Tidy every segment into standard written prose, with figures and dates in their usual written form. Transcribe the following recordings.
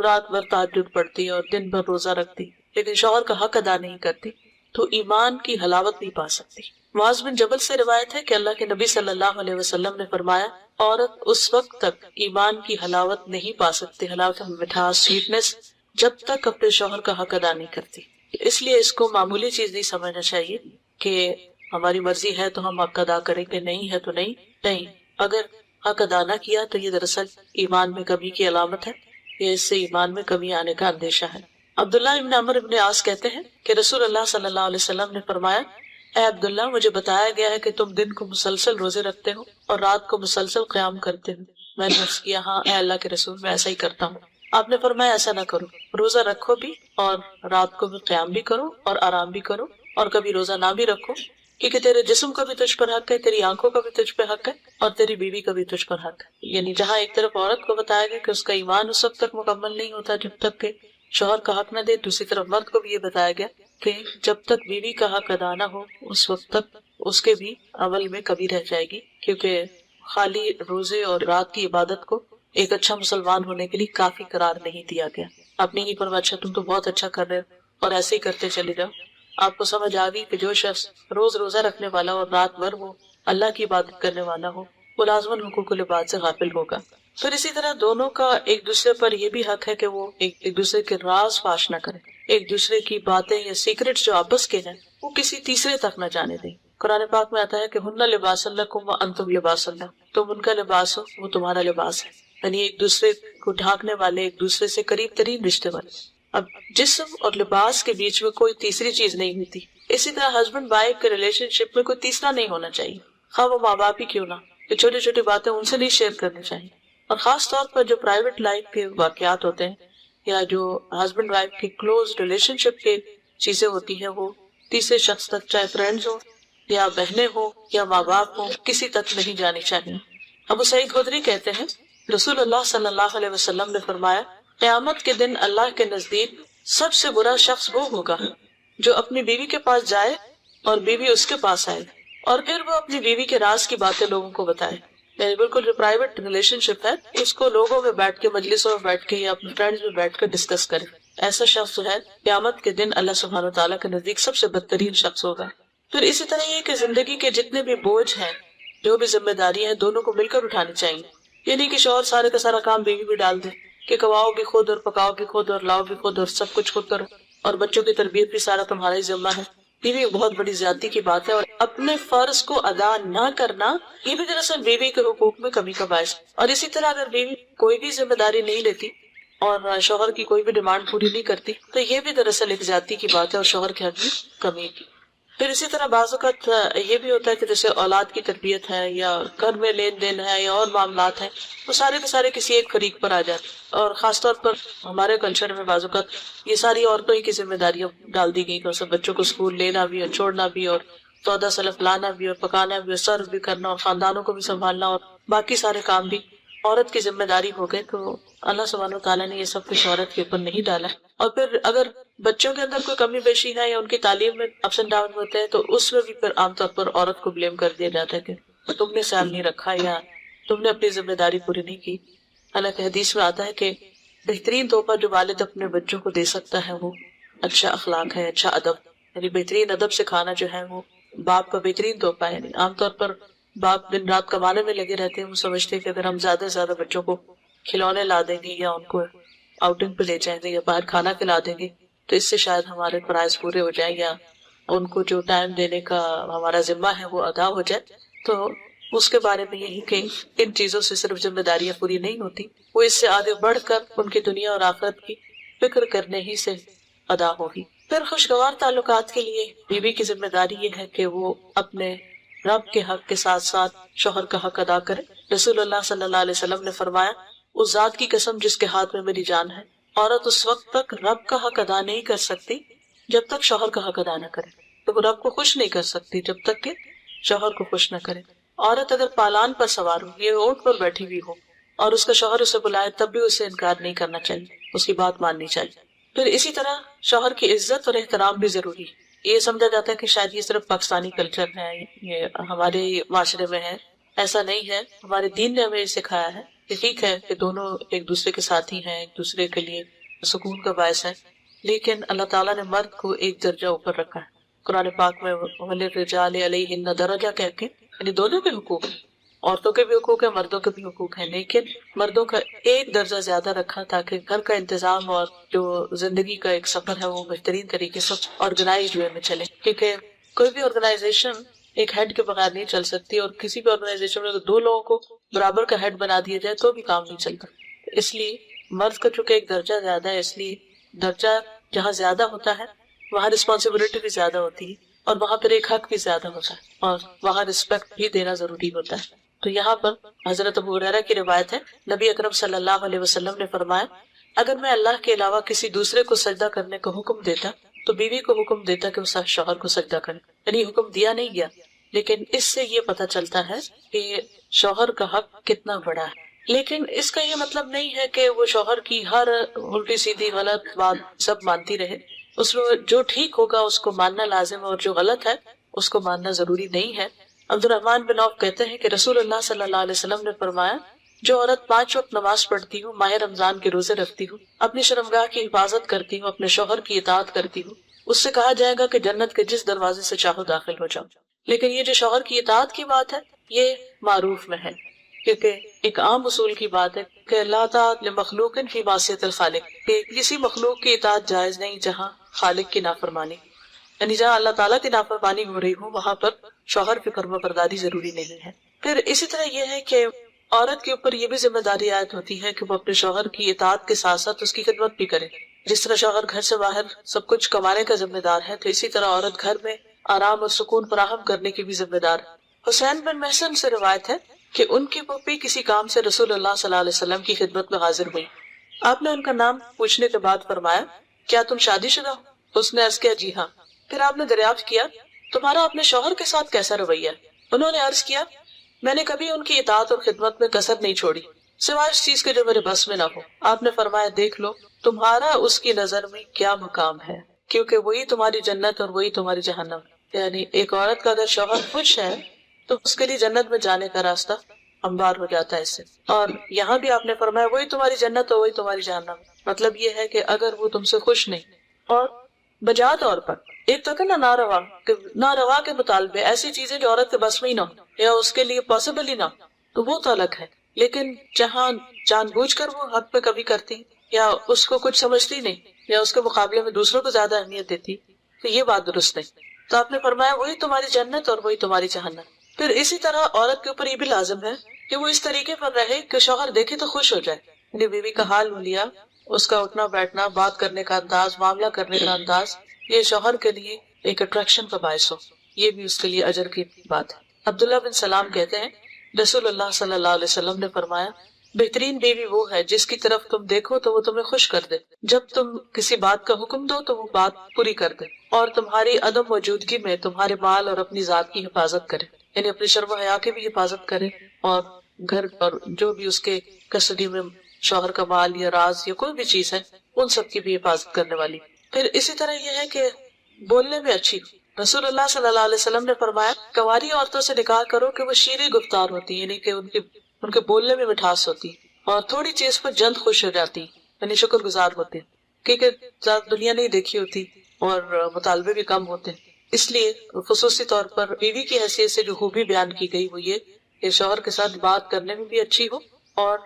رات بھر تہجد پڑھتی اور دن بھر روزہ رکھتی لیکن شوہر کا حق ادا نہیں کرتی تو ایمان کی حلاوت نہیں پا سکتی۔ معاذ بن جبل سے روایت ہے کہ اللہ کے نبی صلی اللہ علیہ وسلم نے فرمایا، عورت اس وقت تک ایمان کی حلاوت نہیں پا سکتی، حلاوت مٹھاس، سویٹنس، جب تک اپنے شوہر کا حق ادا نہیں کرتی۔ اس لیے اس کو معمولی چیز نہیں سمجھنا چاہیے کہ ہماری مرضی ہے تو ہم حق ادا کریں گے، نہیں ہے تو نہیں۔ اگر حق ادا نہ کیا تو یہ دراصل ایمان میں کمی کی علامت ہے، یا اس سے ایمان میں کمی آنے کا اندیشہ ہے۔ عبداللہ ابن عمر ابن عاص کہتے ہیں کہ رسول اللہ صلی اللہ علیہ وسلم نے فرمایا، اے عبداللہ، مجھے بتایا گیا ہے کہ تم دن کو مسلسل روزے رکھتے ہو اور رات کو مسلسل قیام کرتے ہو۔ میں نے عرض کیا، ہاں اے اللہ کے رسول، میں ایسا ہی کرتا ہوں۔ آپ نے فرمایا ایسا نہ کرو، روزہ رکھو بھی اور رات کو بھی قیام بھی کرو اور آرام بھی کرو، اور کبھی روزہ نہ بھی رکھو، کیونکہ تیرے جسم کا بھی تجھ پر حق ہے، تیری آنکھوں کا بھی تجھ پہ حق ہے، اور تیری بیوی کا بھی تجھ پر حق ہے۔ یعنی جہاں ایک طرف عورت کو بتایا گیا کہ اس کا ایمان اس وقت تک مکمل نہیں ہوتا جب تک کہ شوہر کا حق نہ دے، دوسری طرف مرد کو بھی یہ بتایا گیا کہ جب تک بیوی کا حق ادا نہ ہو اس وقت تک اس کے بھی عمل میں کمی رہ جائے گی، کیونکہ خالی روزے اور رات کی عبادت کو ایک اچھا مسلمان ہونے کے لیے کافی قرار نہیں دیا گیا۔ آپ نے نہیں فرمایا اچھا تم تو بہت اچھا کر رہے ہو اور ایسے ہی کرتے چلے جاؤ۔ آپ کو سمجھ آ گئی کہ جو شخص روز روزہ رکھنے والا اور رات بھر وہ اللہ کی عبادت کرنے والا ہو وہ لازماً حقوق العباد سے غافل ہوگا۔ پھر اسی طرح دونوں کا ایک دوسرے پر یہ بھی حق ہے کہ وہ ایک دوسرے کے راز فاش نہ کریں، ایک دوسرے کی باتیں یا سیکرٹ جو آپس کے ہیں وہ کسی تیسرے تک نہ جانے دیں۔ قرآن پاک میں آتا ہے کہ ہن لباس لکم وانتم لباس لہم، تم ان کا لباس ہو وہ تمہارا لباس ہے، یعنی ایک دوسرے کو ڈھانکنے والے، ایک دوسرے سے قریب ترین رشتے والے۔ اب جسم اور لباس کے بیچ میں کوئی تیسری چیز نہیں ہوتی۔ اسی طرح ہسبینڈ وائف کے ریلیشن شپ میں کوئی تیسرا نہیں ہونا چاہیے، خواہ وہ ماں باپ ہی کیوں نہ، کہ چھوٹی چھوٹی باتیں ان سے نہیں شیئر کرنی چاہیے، اور خاص طور پر جو پرائیویٹ لائف کے واقعات ہوتے ہیں یا جو ہسبینڈ وائف کی کلوز ریلیشن شپ کے چیزیں ہوتی ہیں وہ تیسرے شخص تک، چاہے فرینڈز ہو یا بہنیں ہو یا ماں باپ ہو، کسی تک نہیں جانی چاہیے۔ ابو سعید خدری کہتے ہیں رسول اللہ صلی اللہ علیہ وسلم نے فرمایا، قیامت کے دن اللہ کے نزدیک سب سے برا شخص وہ ہوگا جو اپنی بیوی کے پاس جائے اور بیوی اس کے پاس آئے اور پھر وہ اپنی بیوی کے راز کی باتیں لوگوں کو بتائے، یعنی بالکل جو پرائیویٹ ریلیشن شپ ہے اس کو لوگوں میں بیٹھ کے، مجلسوں میں بیٹھ کے یا اپنے فرینڈز میں بیٹھ کر ڈسکس کرے۔ ایسا شخص جو ہے قیامت کے دن اللہ سبحانہ و تعالیٰ کے نزدیک سب سے بدترین شخص ہوگا۔ پھر اسی طرح یہ کہ زندگی کے جتنے بھی بوجھ ہیں، جو بھی ذمہ داری ہیں، دونوں کو مل کر اٹھانی چاہیے۔ یہ نہیں کہ شوہر سارے کا سارا کام بیوی بھی ڈال دے کہ کماؤ بھی خود اور پکاؤ بھی خود اور لاؤ بھی خود اور سب کچھ خود کرو، اور بچوں کی تربیت بھی سارا تمہارا ہی ذمہ ہے۔ یہ بھی بہت بڑی زیادتی کی بات ہے، اور اپنے فرض کو ادا نہ کرنا یہ بھی دراصل بیوی کے حقوق میں کمی کا باعث ہے۔ اور اسی طرح اگر بیوی کوئی بھی ذمہ داری نہیں لیتی اور شوہر کی کوئی بھی ڈیمانڈ پوری نہیں کرتی تو یہ بھی دراصل ایک زیادتی کی بات ہے اور شوہر کے حق میں کمی کی۔ پھر اسی طرح بعض اوقات یہ بھی ہوتا ہے کہ جیسے اولاد کی تربیت ہے یا گھر میں لین دین ہے یا اور معاملات ہیں، وہ سارے کے سارے کسی ایک فریق پر آ جاتے ہیں، اور خاص طور پر ہمارے کلچر میں بعض اوقات یہ ساری عورتوں ہی کی ذمہ داریاں ڈال دی گئی، تو بچوں کو اسکول لینا بھی اور چھوڑنا بھی اور سودا سلف لانا بھی اور پکانا بھی اور سرو بھی کرنا اور خاندانوں کو بھی سنبھالنا اور باقی سارے کام بھی عورت کی ذمہ داری ہو گئے۔ تو اللہ سبحانہ وتعالیٰ نے یہ سب کچھ عورت کے اوپر نہیں ڈالا ہے۔ اور پھر اگر بچوں کے اندر کوئی کمی بیشی ہے یا ان کی تعلیم میں اپس اینڈ ڈاؤن ہوتے ہیں تو اس میں بھی پھر عام طور پر عورت کو بلیم کر دیا جاتا ہے کہ تم نے خیال نہیں رکھا یا تم نے اپنی ذمہ داری پوری نہیں کی۔ حالانکہ حدیث میں آتا ہے کہ بہترین تحفہ جو والد اپنے بچوں کو دے سکتا ہے وہ اچھا اخلاق ہے، اچھا ادب، یعنی بہترین ادب سکھانا جو ہے وہ باپ کا بہترین تحفہ ہے۔ یعنی عام طور پر باپ دن رات کمانے میں لگے رہتے ہیں، وہ سمجھتے ہیں کہ اگر ہم زیادہ سے زیادہ بچوں کو کھلونے لا دیں گے یا ان کو آؤٹنگ پہ لے جائیں گے یا باہر کھانا کھلا دیں گے تو اس سے شاید ہمارے فرائض پورے ہو جائیں یا ان کو جو ٹائم دینے کا ہمارا ذمہ ہے وہ ادا ہو جائے۔ تو اس کے بارے میں یہی کہ ان چیزوں سے صرف ذمہ داریاں پوری نہیں ہوتی، وہ اس سے آگے بڑھ کر ان کی دنیا اور آخرت کی فکر کرنے ہی سے ادا ہوگی۔ پھر خوشگوار تعلقات کے لیے بیوی کی ذمہ داری یہ ہے کہ وہ اپنے رب کے حق کے ساتھ ساتھ شوہر کا حق ادا کرے۔ رسول اللہ صلی اللہ علیہ وسلم نے فرمایا، اس ذات کی قسم جس کے ہاتھ میں میری جان ہے، عورت اس وقت تک رب کا حق ادا نہیں کر سکتی جب تک شوہر کا حق ادا نہ کرے۔ تو وہ رب کو خوش نہیں کر سکتی جب تک کہ شوہر کو خوش نہ کرے۔ عورت اگر پالان پر سوار ہو، یہ اونٹ پر بیٹھی ہوئی ہو اور اس کا شوہر اسے بلائے تب بھی اسے انکار نہیں کرنا چاہیے، اس کی بات ماننی چاہیے۔ پھر اسی طرح شوہر کی عزت اور احترام بھی ضروری ہے۔ یہ سمجھا جاتا ہے کہ شاید یہ صرف پاکستانی کلچر ہے، یہ ہمارے معاشرے میں ہے، ایسا نہیں ہے۔ ہمارے دین نے ہمیں یہ سکھایا ہے کہ ٹھیک ہے کہ دونوں ایک دوسرے کے ساتھی ہیں، ایک دوسرے کے لیے سکون کا باعث ہے، لیکن اللہ تعالیٰ نے مرد کو ایک درجہ اوپر رکھا ہے۔ قرآن پاک میں وَلِلرِّجَالِ عَلَيْهِنَّ درجہ کہہ کے یعنی دونوں کے حقوق ہیں، عورتوں کے بھی حقوق ہیں، مردوں کے بھی حقوق ہیں، لیکن مردوں کا ایک درجہ زیادہ رکھا تاکہ گھر کا انتظام اور جو زندگی کا ایک سفر ہے وہ بہترین طریقے سے آرگنائز وے میں چلے، کیونکہ کوئی بھی آرگنائزیشن ایک ہیڈ کے بغیر نہیں چل سکتی، اور کسی بھی آرگنائزیشن میں اگر دو لوگوں کو برابر کا ہیڈ بنا دیا جائے تو بھی کام نہیں چلتا۔ اس لیے مرد کا چونکہ ایک درجہ زیادہ ہے، اس لیے درجہ جہاں زیادہ ہوتا ہے وہاں رسپانسبلٹی بھی زیادہ ہوتی ہے، اور وہاں پھر ایک حق بھی زیادہ ہوتا ہے، اور وہاں رسپیکٹ بھی دینا ضروری ہوتا ہے۔ تو یہاں پر حضرت ابو ہریرہ کی روایت ہے، نبی اکرم صلی اللہ علیہ وسلم نے فرمایا، اگر میں اللہ کے علاوہ کسی دوسرے کو سجدہ کرنے کا حکم دیتا تو بیوی کو حکم دیتا کہ وہ شوہر کو سجدہ کرے، یعنی حکم دیا نہیں گیا، لیکن اس سے یہ پتہ چلتا ہے کہ شوہر کا حق کتنا بڑا ہے۔ لیکن اس کا یہ مطلب نہیں ہے کہ وہ شوہر کی ہر الٹی سیدھی غلط بات سب مانتی رہے، اس میں جو ٹھیک ہوگا اس کو ماننا لازم، اور جو غلط ہے اس کو ماننا ضروری نہیں ہے۔ عبد الرحمن بن عوف کہتے ہیں کہ رسول اللہ صلی اللہ علیہ وسلم نے فرمایا، جو عورت 5 وقت نماز پڑھتی ہوں، ماہ رمضان کے روزے رکھتی ہوں، اپنی شرمگاہ کی حفاظت کرتی ہوں، اپنے شوہر کی اطاعت کرتی ہوں، اس سے کہا جائے گا کہ جنت کے جس دروازے سے چاہو داخل ہو جاؤ۔ لیکن یہ جو شوہر کی اطاعت کی بات ہے یہ معروف میں ہے، کیونکہ ایک عام اصول کی بات ہے کہ لا طاعت لمخلوق فی معصیت الخالق، کہ کسی مخلوق کی اطاعت جائز نہیں جہاں خالق کی نافرمانی، یعنی جہاں اللہ تعالیٰ کی نافرمانی ہو رہی ہو وہاں پر شوہر کی فرما برداری ضروری نہیں ہے۔ پھر اسی طرح یہ ہے کہ عورت کے اوپر یہ بھی ذمہ داری عائد ہوتی ہے کہ وہ اپنے شوہر کی اطاعت کے ساتھ ساتھ اس کی خدمت بھی کرے۔ جس طرح شوہر گھر سے باہر سب کچھ کمانے کا ذمہ دار ہے، تو اسی طرح عورت گھر میں آرام اور سکون فراہم کرنے کی بھی ذمہ دار ہے۔ حسین بن محسن سے روایت ہے کہ ان کی پھوپھی کسی کام سے رسول اللہ صلی اللہ علیہ وسلم کی خدمت میں حاضر ہوئی، آپ نے ان کا نام پوچھنے کے بعد فرمایا، کیا تم شادی شدہ ہو؟ اس نے عرض کیا، جی ہاں۔ پھر آپ نے دریافت کیا، تمہارا اپنے شوہر کے ساتھ کیسا رویہ ہے؟ انہوں نے عرض کیا، میں نے کبھی ان کی اطاعت اور خدمت میں کسر نہیں چھوڑی سوائے اس چیز کے جو میرے بس میں نہ ہو۔ آپ نے فرمایا، دیکھ لو تمہارا اس کی نظر میں کیا مقام ہے، کیونکہ وہی تمہاری جنت اور وہی تمہاری جہنم۔ یعنی ایک عورت کا اگر شوہر خوش ہے تو اس کے لیے جنت میں جانے کا راستہ ہموار ہو جاتا ہے اس سے۔ اور یہاں بھی آپ نے فرمایا وہی تمہاری جنت اور وہی تمہاری جہنم، مطلب یہ ہے کہ اگر وہ تم سے خوش نہیں، اور بجا طور پر ایک تو نا ناروا کے مطالبے، ایسی چیزیں جو عورت کے بس میں ہی نہ ہو یا اس کے لیے پاسبل ہی نہ ہو، تو وہ تو الگ ہے، لیکن جہاں جان بوجھ کر وہ حق پہ کبھی کرتی یا اس کو کچھ سمجھتی نہیں یا اس کے مقابلے میں دوسروں کو زیادہ اہمیت دیتی، تو یہ بات درست نہیں۔ تو آپ نے فرمایا وہی تمہاری جنت اور وہی تمہاری جہنم۔ پھر اسی طرح عورت کے اوپر یہ بھی لازم ہے کہ وہ اس طریقے پر رہے کہ شوہر دیکھے تو خوش ہو جائے، یعنی بیوی کا حال لیا، اس کا اٹھنا بیٹھنا، بات کرنے کا انداز، معاملہ کرنے کا انداز، یہ شوہر کے لیے ایک اٹریکشن کا باعث ہو، یہ بھی اس کے لیے اجر کی بات ہے۔ عبداللہ بن سلام کہتے ہیں رسول اللہ صلی اللہ علیہ وسلم نے فرمایا، بہترین بیوی وہ ہے جس کی طرف تم دیکھو تو وہ تمہیں خوش کر دے، جب تم کسی بات کا حکم دو تو وہ بات پوری کر دے، اور تمہاری عدم موجودگی میں تمہارے مال اور اپنی ذات کی حفاظت کرے، یعنی اپنی شرم و حیا کی بھی حفاظت کرے، اور گھر اور جو بھی اس کے کسٹڈی میں شوہر کا مال یا راز یا کوئی بھی چیز ہے ان سب کی بھی حفاظت کرنے والی۔ پھر اسی طرح یہ ہے کہ بولنے میں اچھی، رسول اللہ صلی اللہ علیہ وسلم نے فرمایا کنواری عورتوں سے نکاح کرو کہ وہ شیریں گفتار ہوتی، یعنی کہ ان کے بولنے میں مٹھاس ہوتی، اور تھوڑی چیز پر جلد خوش ہو جاتی، یعنی شکر گزار ہوتے، کیونکہ زیادہ دنیا نہیں دیکھی ہوتی اور مطالبے بھی کم ہوتے۔ اس لیے خصوصی طور پر بیوی کی حیثیت سے جو خوبی بیان کی گئی وہ یہ کہ شوہر کے ساتھ بات کرنے میں بھی اچھی ہو اور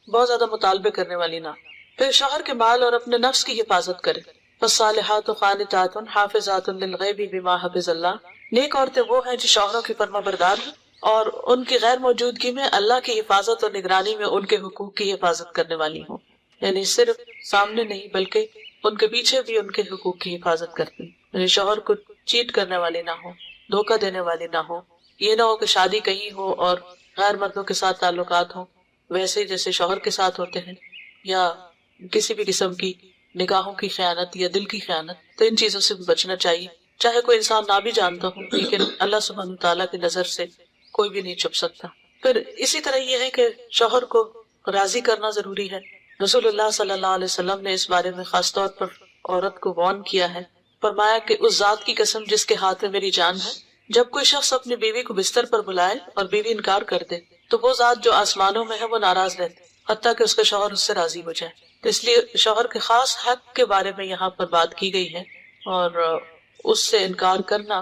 بہت زیادہ مطالبے کرنے والی نہ۔ پھر شوہر کے مال اور اپنے نفس کی حفاظت کرے، فالصالحات قانتات حافظات للغیب بما حفظ اللہ، نیک عورتیں وہ ہیں جو شوہروں کی فرما بردار ہیں اور ان کی غیر موجودگی میں اللہ کی حفاظت اور نگرانی میں ان کے حقوق کی حفاظت کرنے والی ہوں، یعنی صرف سامنے نہیں بلکہ ان کے پیچھے بھی ان کے حقوق کی حفاظت کرتی، یعنی شوہر کو چیٹ کرنے والی نہ ہو، دھوکہ دینے والی نہ ہو، یہ نہ ہو کہ شادی کہیں ہو اور غیر مردوں کے ساتھ تعلقات ہوں ویسے جیسے شوہر کے ساتھ ہوتے ہیں، یا کسی بھی قسم کی نگاہوں کی خیانت یا دل کی خیانت، تو ان چیزوں سے بھی بچنا چاہیے، چاہے کوئی انسان نہ بھی جانتا ہو، لیکن اللہ سبحانہ تعالیٰ کی نظر سے کوئی بھی نہیں چھپ سکتا۔ پھر اسی طرح یہ ہے کہ شوہر کو راضی کرنا ضروری ہے، رسول اللہ صلی اللہ علیہ وسلم نے اس بارے میں خاص طور پر عورت کو وارن کیا ہے، فرمایا کہ اس ذات کی قسم جس کے ہاتھ میں میری جان ہے، جب کوئی شخص اپنی بیوی کو بستر پر بلائے اور بیوی انکار کر دے تو وہ ذات جو آسمانوں میں ہے وہ ناراض رہتی، حتیٰ کہ اس کا شوہر اس سے راضی ہو جائے. تو اس لیے شوہر کے خاص حق کے بارے میں یہاں پر بات کی گئی ہے، اور اس سے انکار کرنا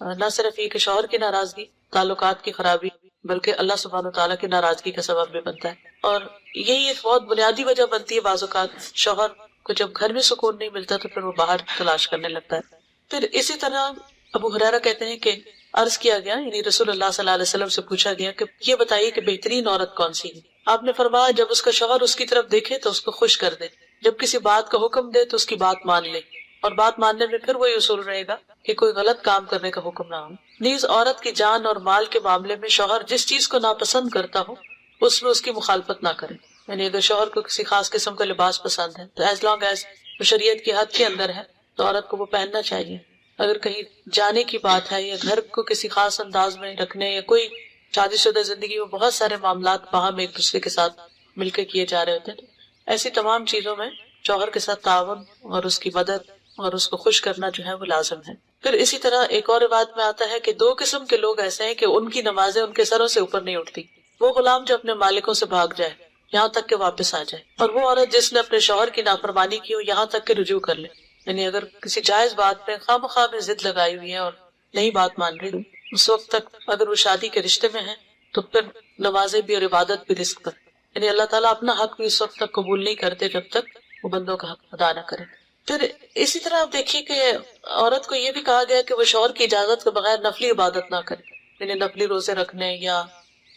نہ صرف یہ کہ شوہر کی ناراضگی، تعلقات کی خرابی، بلکہ اللہ سبحانہ وتعالیٰ کی ناراضگی کا سبب بھی بنتا ہے. اور یہی ایک بہت بنیادی وجہ بنتی ہے بعض اوقات شوہر کو جب گھر میں سکون نہیں ملتا تو پھر وہ باہر تلاش کرنے لگتا ہے. پھر اسی طرح ابو ہریرہ کہتے ہیں کہ عرض کیا گیا، یعنی رسول اللہ صلی اللہ علیہ وسلم سے پوچھا گیا کہ یہ بتائیے کہ بہترین عورت کون سی ہے. آپ نے فرمایا جب اس کا شوہر اس کی طرف دیکھے تو اس کو خوش کر دے، جب کسی بات کا حکم دے تو اس کی بات مان لے، اور بات ماننے میں پھر وہی اصول رہے گا کہ کوئی غلط کام کرنے کا حکم نہ ہو. نیز عورت کی جان اور مال کے معاملے میں شوہر جس چیز کو ناپسند کرتا ہو اس میں اس کی مخالفت نہ کرے. یعنی اگر شوہر کو کسی خاص قسم کا لباس پسند ہے تو ایز لانگ ایز وہ شریعت کی حد کے اندر ہے تو عورت کو وہ پہننا چاہیے. اگر کہیں جانے کی بات ہے یا گھر کو کسی خاص انداز میں رکھنے یا کوئی شادی شدہ زندگی میں بہت سارے معاملات باہم ایک دوسرے کے ساتھ مل کے کیے جا رہے ہوتے ہیں، تو ایسی تمام چیزوں میں شوہر کے ساتھ تعاون اور اس کی مدد اور اس کو خوش کرنا جو ہے وہ لازم ہے. پھر اسی طرح ایک اور روایت میں آتا ہے کہ دو قسم کے لوگ ایسے ہیں کہ ان کی نمازیں ان کے سروں سے اوپر نہیں اٹھتی. وہ غلام جو اپنے مالکوں سے بھاگ جائے یہاں تک کہ واپس آ جائے، اور وہ عورت جس نے اپنے شوہر کی نافرمانی کی ہو یہاں تک کہ رجوع کر لے. یعنی اگر کسی جائز بات پہ خواہ مخواہ میں ضد لگائی ہوئی ہے اور نہیں بات مان رہی، اس وقت تک اگر وہ شادی کے رشتے میں ہے تو پھر نمازیں بھی اور عبادت بھی رزق پر. یعنی اللہ تعالیٰ اپنا حق بھی اس وقت تک قبول نہیں کرتے جب تک وہ بندوں کا حق ادا نہ کرے. پھر اسی طرح آپ دیکھیے کہ عورت کو یہ بھی کہا گیا کہ وہ شوہر کی اجازت کے بغیر نفلی عبادت نہ کرے، یعنی نفلی روزے رکھنے یا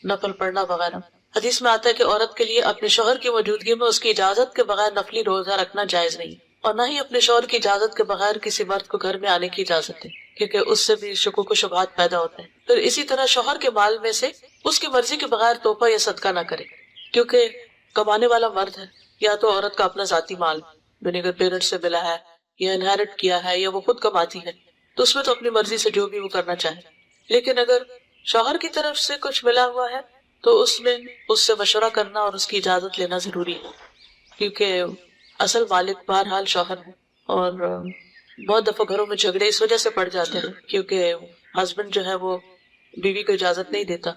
نفل پڑھنا وغیرہ. حدیث میں آتا ہے کہ عورت کے لیے اپنے شوہر کی موجودگی میں اس کی اجازت کے بغیر نفلی روزہ رکھنا جائز نہیں، اور نہ ہی اپنے شوہر کی اجازت کے بغیر کسی مرد کو گھر میں آنے کی اجازت ہے، کیونکہ اس سے بھی شکوک و شبہات پیدا ہوتے ہیں. پھر اسی طرح شوہر کے مال میں سے اس کی مرضی کے بغیر تحفہ یا صدقہ نہ کرے، کیونکہ کمانے والا مرد ہے یا تو عورت کا اپنا ذاتی مال یعنی اگر پیرنٹ سے ملا ہے یا انہیرٹ کیا ہے یا وہ خود کماتی ہے تو اس میں تو اپنی مرضی سے جو بھی وہ کرنا چاہے. لیکن اگر شوہر کی طرف سے کچھ ملا ہوا ہے تو اس میں اس سے مشورہ کرنا اور اس کی اجازت لینا ضروری ہے، کیونکہ اصل مالک بہرحال شوہر ہے. اور بہت دفعہ گھروں میں جھگڑے اس وجہ سے پڑ جاتے ہیں کیونکہ ہسبینڈ جو ہے وہ بیوی کو اجازت نہیں دیتا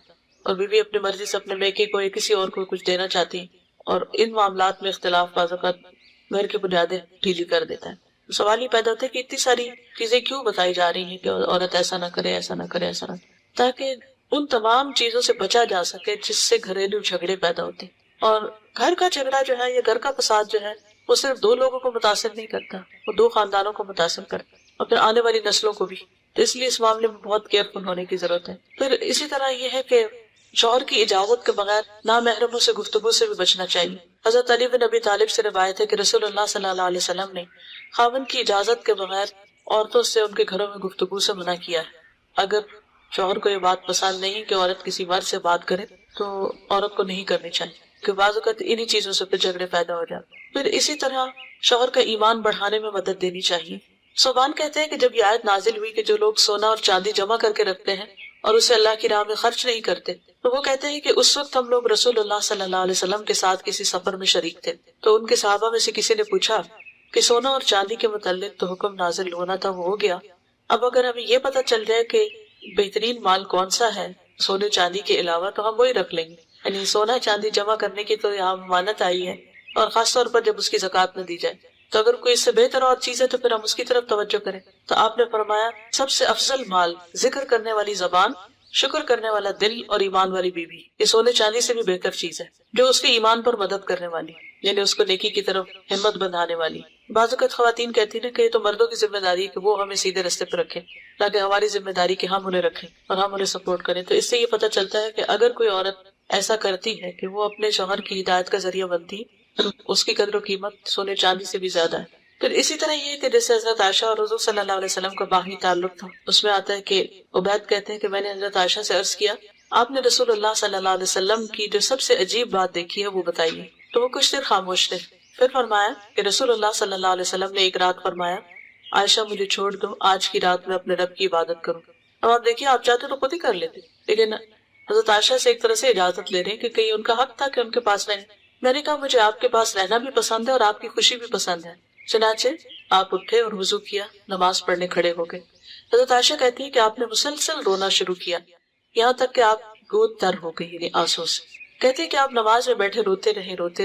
اور بیوی اپنی مرضی سے اپنے میکے کو یا کسی اور کو کچھ دینا چاہتی ہے، اور ان معاملات میں اختلاف بعض اوقات گھر کی بنیادیں ڈھیلی کر دیتا ہے. سوال یہ پیدا ہوتا ہے کہ اتنی ساری چیزیں کیوں بتائی جا رہی ہیں کہ عورت ایسا نہ کرے ایسا نہ کرے ایسا نہ کرے، تاکہ ان تمام چیزوں سے بچا جا سکے جس سے گھریلو جھگڑے پیدا ہوتے ہیں. اور گھر کا جھگڑا جو ہے یا گھر کا فساد جو ہے وہ صرف دو لوگوں کو متاثر نہیں کرتا، وہ دو خاندانوں کو متاثر کرتا اور پھر آنے والی نسلوں کو بھی. تو اس لیے اس معاملے میں بہت کیئرفل ہونے کی ضرورت ہے. پھر اسی طرح یہ ہے کہ شوہر کی اجازت کے بغیر نامحرموں سے گفتگو سے بھی بچنا چاہیے. حضرت علی بن ابی طالب سے روایت ہے کہ رسول اللہ صلی اللہ علیہ وسلم نے خاوند کی اجازت کے بغیر عورتوں سے ان کے گھروں میں گفتگو سے منع کیا ہے. اگر شوہر کو یہ بات پسند نہیں کہ عورت کسی مرد سے بات کرے تو عورت کو نہیں کرنی چاہیے، کہ بعض اوقات انہی چیزوں سے پھر جھگڑے پیدا ہو جاتے. پھر اسی طرح شوہر کا ایمان بڑھانے میں مدد دینی چاہیے. صوبان کہتے ہیں کہ جب یہ آیت نازل ہوئی کہ جو لوگ سونا اور چاندی جمع کر کے رکھتے ہیں اور اسے اللہ کی راہ میں خرچ نہیں کرتے، تو وہ کہتے ہیں کہ اس وقت ہم لوگ رسول اللہ صلی اللہ علیہ وسلم کے ساتھ کسی سفر میں شریک تھے، تو ان کے صحابہ میں سے کسی نے پوچھا کہ سونا اور چاندی کے متعلق تو حکم نازل ہونا تھا، وہ ہو گیا، اب اگر ہمیں یہ پتہ چل جائے کہ بہترین مال کون سا ہے سونے چاندی کے علاوہ تو ہم وہی رکھ لیں گے. یعنی سونا چاندی جمع کرنے کی تو یہاں ممانعت آئی ہے، اور خاص طور پر جب اس کی زکوٰۃ نہ دی جائے، تو اگر کوئی اس سے بہتر اور چیز ہے تو پھر ہم اس کی طرف توجہ کریں. تو آپ نے فرمایا سب سے افضل مال ذکر کرنے والی زبان، شکر کرنے والا دل اور ایمان والی بیوی. یہ سونے چاندی سے بھی بہتر چیز ہے جو اس کے ایمان پر مدد کرنے والی، یعنی اس کو نیکی کی طرف ہمت بندھانے والی. بعض اوقات خواتین کہتی ہیں کہ یہ تو مردوں کی ذمہ داری ہے کہ وہ ہمیں سیدھے راستے پہ رکھیں، تاکہ ہماری ذمہ داری کہ ہم انہیں رکھیں اور ہم انہیں سپورٹ کریں. تو اس سے یہ پتہ چلتا ہے کہ اگر کوئی عورت ایسا کرتی ہے کہ وہ اپنے شوہر کی ہدایت کا ذریعہ بنتی تو اس کی قدر و قیمت سونے چاندی سے بھی زیادہ ہے. پھر اسی طرح یہ کہ جیسے حضرت عائشہ اور حضور صلی اللہ علیہ وسلم کا باہمی تعلق تھا، اس میں آتا ہے کہ عبید کہتے ہیں کہ میں نے حضرت عائشہ سے عرض کیا آپ نے رسول اللہ صلی اللہ علیہ وسلم کی جو سب سے عجیب بات دیکھی ہے وہ بتائیے. تو وہ کچھ دیر خاموش تھے، پھر فرمایا کہ رسول اللہ صلی اللہ علیہ وسلم نے ایک رات فرمایا عائشہ مجھے چھوڑ دو، آج کی رات میں اپنے رب کی عبادت کروں. اب آپ دیکھیے آپ چاہتے تو خود ہی کر لیتے، لیکن حضرت عائشہ سے ایک طرح سے اجازت لے رہے ہیں کہ کہیں ان کا حق تھا کہ ان کے پاس رہیں. میں نے کہا مجھے آپ کے پاس رہنا بھی پسند ہے اور آپ کی خوشی بھی پسند ہے. چنانچہ آپ اٹھے اور وضو کیا، نماز پڑھنے کھڑے ہو گئے. حضرت عائشہ کہتی ہے کہ آپ نے مسلسل رونا شروع کیا، یہاں تک کہ آپ گود تر ہو گئی، یعنی آنسو سے. کہتے ہیں کہ آپ نماز میں بیٹھے روتے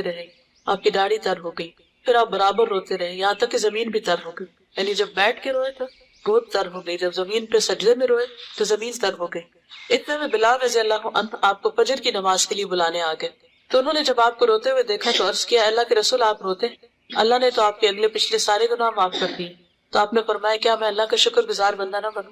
رہے، آپ کی داڑھی تر ہو گئی، پھر آپ برابر روتے رہے یہاں تک کہ زمین بھی تر ہو گئی، یعنی جب بیٹھ کے روئے تو گود تر ہو گئی، جب زمین پہ سجدے میں روئے تو زمین تر ہو گئی۔ اتنے میں بلال رضی اللہ عنہ آپ کو فجر کی نماز کے لیے بلانے آ گئے، تو انہوں نے جب آپ کو روتے ہوئے دیکھا تو عرض کیا، اللہ کے رسول آپ روتے ہیں؟ اللہ نے تو آپ کے اگلے پچھلے سارے گناہ معاف کر دیے۔ تو آپ نے فرمایا، کیا میں اللہ کا شکر گزار بندہ نہ بنوں؟